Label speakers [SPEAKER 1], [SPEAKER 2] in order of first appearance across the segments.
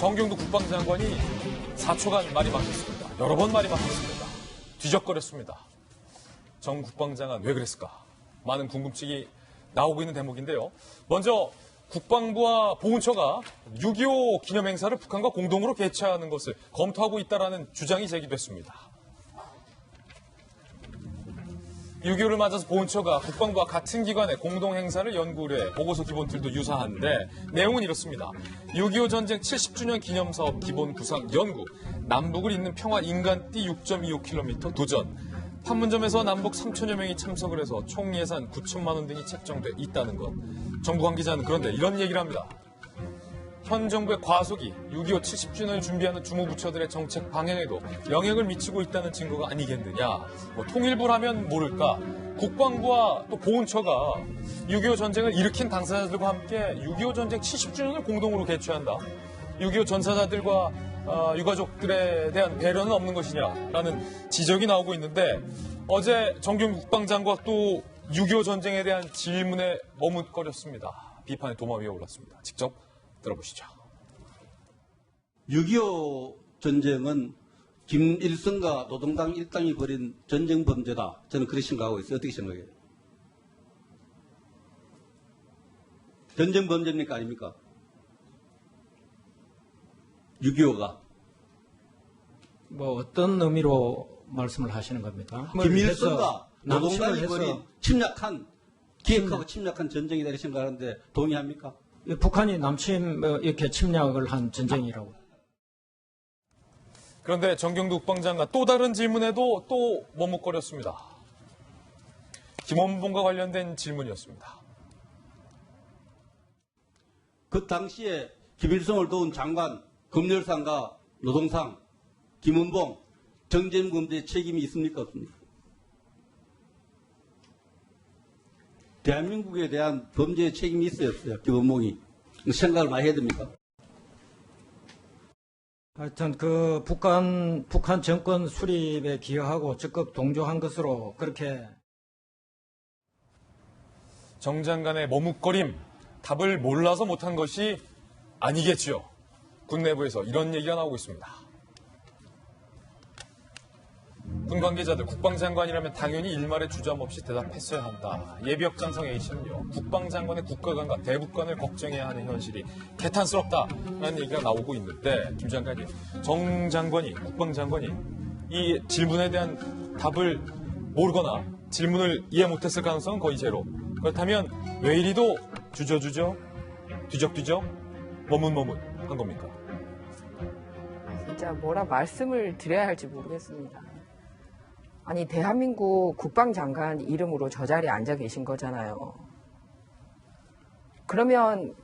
[SPEAKER 1] 정경도 국방장관이 4초간 말이 막혔습니다. 여러 번 말이 막혔습니다. 뒤적거렸습니다. 정 국방장관 왜 그랬을까? 많은 궁금증이 나오고 있는 대목인데요. 먼저 국방부와 보훈처가 6.25 기념행사를 북한과 공동으로 개최하는 것을 검토하고 있다는 주장이 제기됐습니다. 6.25를 맞아서 보훈처가 국방부와 같은 기관의 공동행사를 연구를 해 보고서 기본틀도 유사한데 내용은 이렇습니다. 6.25 전쟁 70주년 기념사업 기본 구상 연구, 남북을 잇는 평화 인간띠 6.25km 도전, 판문점에서 남북 3천여 명이 참석을 해서 총 예산 9천만 원 등이 책정돼 있다는 것. 정부 관계자는 그런데 이런 얘기를 합니다. 현 정부의 과속이 6.25 70주년을 준비하는 주무부처들의 정책 방향에도 영향을 미치고 있다는 증거가 아니겠느냐. 통일부라면 모를까. 국방부와 또 보훈처가 6.25 전쟁을 일으킨 당사자들과 함께 6.25 전쟁 70주년을 공동으로 개최한다. 6.25 전사자들과 유가족들에 대한 배려는 없는 것이냐라는 지적이 나오고 있는데 어제 정경도 국방장관 또 6.25 전쟁에 대한 질문에 머뭇거렸습니다. 비판의 도마 위에 올랐습니다. 직접 들어보시죠.
[SPEAKER 2] 6.25 전쟁은 김일성과 노동당 일당이 벌인 전쟁 범죄다. 저는 그렇게 생각하고 있어요. 어떻게 생각해요? 전쟁 범죄입니까? 아닙니까? 6.25가.
[SPEAKER 3] 뭐 어떤 의미로 말씀을 하시는 겁니까?
[SPEAKER 2] 김일성과 노동당이
[SPEAKER 3] 해서
[SPEAKER 2] 벌인 침략한, 기획하고 침략한 전쟁이다 이렇게 생각하는데 동의합니까?
[SPEAKER 3] 북한이 남침 이렇게 침략을 한 전쟁이라고.
[SPEAKER 1] 그런데 정경도 국방장관 또 다른 질문에도 또 머뭇거렸습니다. 김원봉과 관련된 질문이었습니다.
[SPEAKER 2] 그 당시에 김일성을 도운 장관, 검열상과 노동상, 김원봉, 정전범죄 책임이 있습니까? 없습니까? 대한민국에 대한 범죄의 책임이 있어요, 없어요? 김원봉이. 생각을 많이 해야 됩니까?
[SPEAKER 3] 하여튼 그 북한 정권 수립에 기여하고 적극 동조한 것으로 그렇게.
[SPEAKER 1] 정 장관의 머뭇거림, 답을 몰라서 못한 것이 아니겠죠. 군 내부에서 이런 얘기가 나오고 있습니다. 군 관계자들 국방장관이라면 당연히 일말의 주저함 없이 대답했어야 한다. 예비역장성 A씨는요. 국방장관의 국가관과 대북관을 걱정해야 하는 현실이 개탄스럽다라는 얘기가 나오고 있는데 김 장관이, 정 장관이, 국방장관이 이 질문에 대한 답을 모르거나 질문을 이해 못했을 가능성은 거의 제로. 그렇다면 왜 이리도 주저주저, 뒤적뒤적, 머뭇머뭇한 겁니까?
[SPEAKER 4] 진짜 뭐라 말씀을 드려야 할지 모르겠습니다. 아니 대한민국 국방장관 이름으로 저 자리에 앉아 계신 거잖아요. 그러면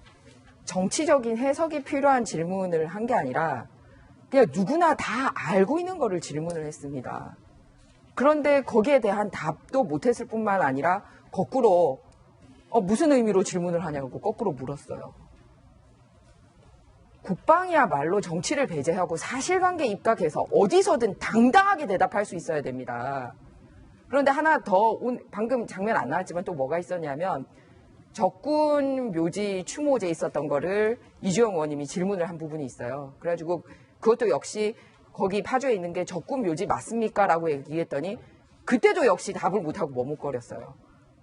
[SPEAKER 4] 정치적인 해석이 필요한 질문을 한 게 아니라 그냥 누구나 다 알고 있는 거를 질문을 했습니다. 그런데 거기에 대한 답도 못했을 뿐만 아니라 거꾸로 무슨 의미로 질문을 하냐고 거꾸로 물었어요. 국방이야말로 정치를 배제하고 사실관계에 입각해서 어디서든 당당하게 대답할 수 있어야 됩니다. 그런데 하나 더 방금 장면 안 나왔지만 또 뭐가 있었냐면 적군 묘지 추모제에 있었던 거를 이주영 의원님이 질문을 한 부분이 있어요. 그래가지고 그것도 역시 거기 파주에 있는 게 적군 묘지 맞습니까? 라고 얘기했더니 그때도 역시 답을 못하고 머뭇거렸어요.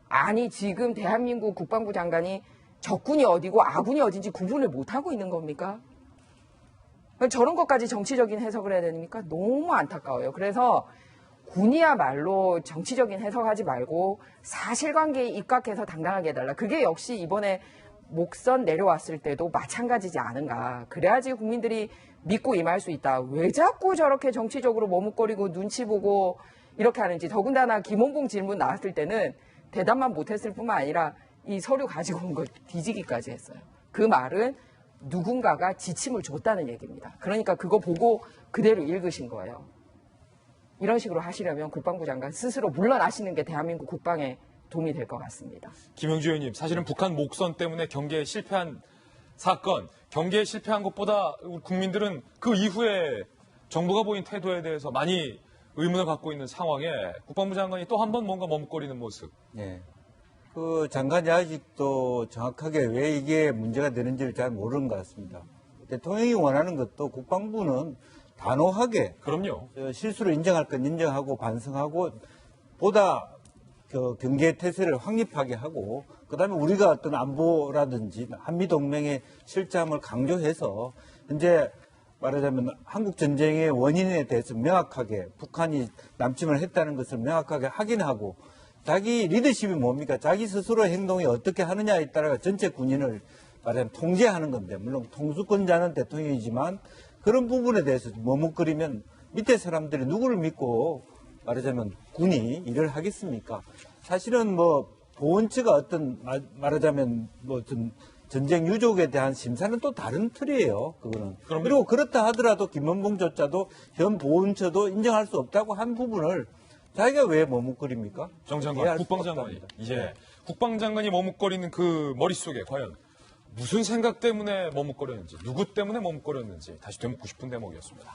[SPEAKER 4] 아니 지금 대한민국 국방부 장관이 적군이 어디고 아군이 어딘지 구분을 못하고 있는 겁니까? 저런 것까지 정치적인 해석을 해야 되니까 너무 안타까워요. 그래서 군이야말로 정치적인 해석하지 말고 사실관계에 입각해서 당당하게 해달라. 그게 역시 이번에 목선 내려왔을 때도 마찬가지지 않은가. 그래야지 국민들이 믿고 임할 수 있다. 왜 자꾸 저렇게 정치적으로 머뭇거리고 눈치 보고 이렇게 하는지. 더군다나 김원봉 질문 나왔을 때는 대답만 못했을 뿐만 아니라 이 서류 가지고 온 걸 뒤지기까지 했어요. 그 말은 누군가가 지침을 줬다는 얘기입니다. 그러니까 그거 보고 그대로 읽으신 거예요. 이런 식으로 하시려면 국방부 장관 스스로 물러나시는 게 대한민국 국방에 도움이 될 것 같습니다.
[SPEAKER 1] 김영주 의원님, 사실은 북한 목선 때문에 경계에 실패한 사건, 경계에 실패한 것보다 국민들은 그 이후에 정부가 보인 태도에 대해서 많이 의문을 갖고 있는 상황에 국방부 장관이 또 한 번 뭔가 머뭇거리는 모습.
[SPEAKER 5] 네. 그 장관이 아직도 정확하게 왜 이게 문제가 되는지를 잘 모르는 것 같습니다. 대통령이 원하는 것도 국방부는 단호하게
[SPEAKER 1] 그럼요.
[SPEAKER 5] 실수를 인정할 건 인정하고 반성하고 보다 그 경계 태세를 확립하게 하고 그다음에 우리가 어떤 안보라든지 한미 동맹의 실장을 강조해서 현재 말하자면 한국 전쟁의 원인에 대해서 명확하게 북한이 남침을 했다는 것을 명확하게 확인하고 자기 리더십이 뭡니까? 자기 스스로의 행동이 어떻게 하느냐에 따라 전체 군인을 말하자면 통제하는 건데 물론 통수권자는 대통령이지만 그런 부분에 대해서 머뭇거리면 밑에 사람들이 누구를 믿고 말하자면 군이 일을 하겠습니까? 사실은 뭐 보훈처가 어떤 말하자면 뭐 전쟁 유족에 대한 심사는 또 다른 틀이에요. 그거는. 그리고 그렇다 하더라도 김원봉조차도 현 보훈처도 인정할 수 없다고 한 부분을 자기가 왜 머뭇거립니까?
[SPEAKER 1] 정 장관, 국방장관이 국방장관이 머뭇거리는 그 머릿속에 과연 무슨 생각 때문에 머뭇거렸는지, 누구 때문에 머뭇거렸는지 다시 되묻고 싶은 대목이었습니다.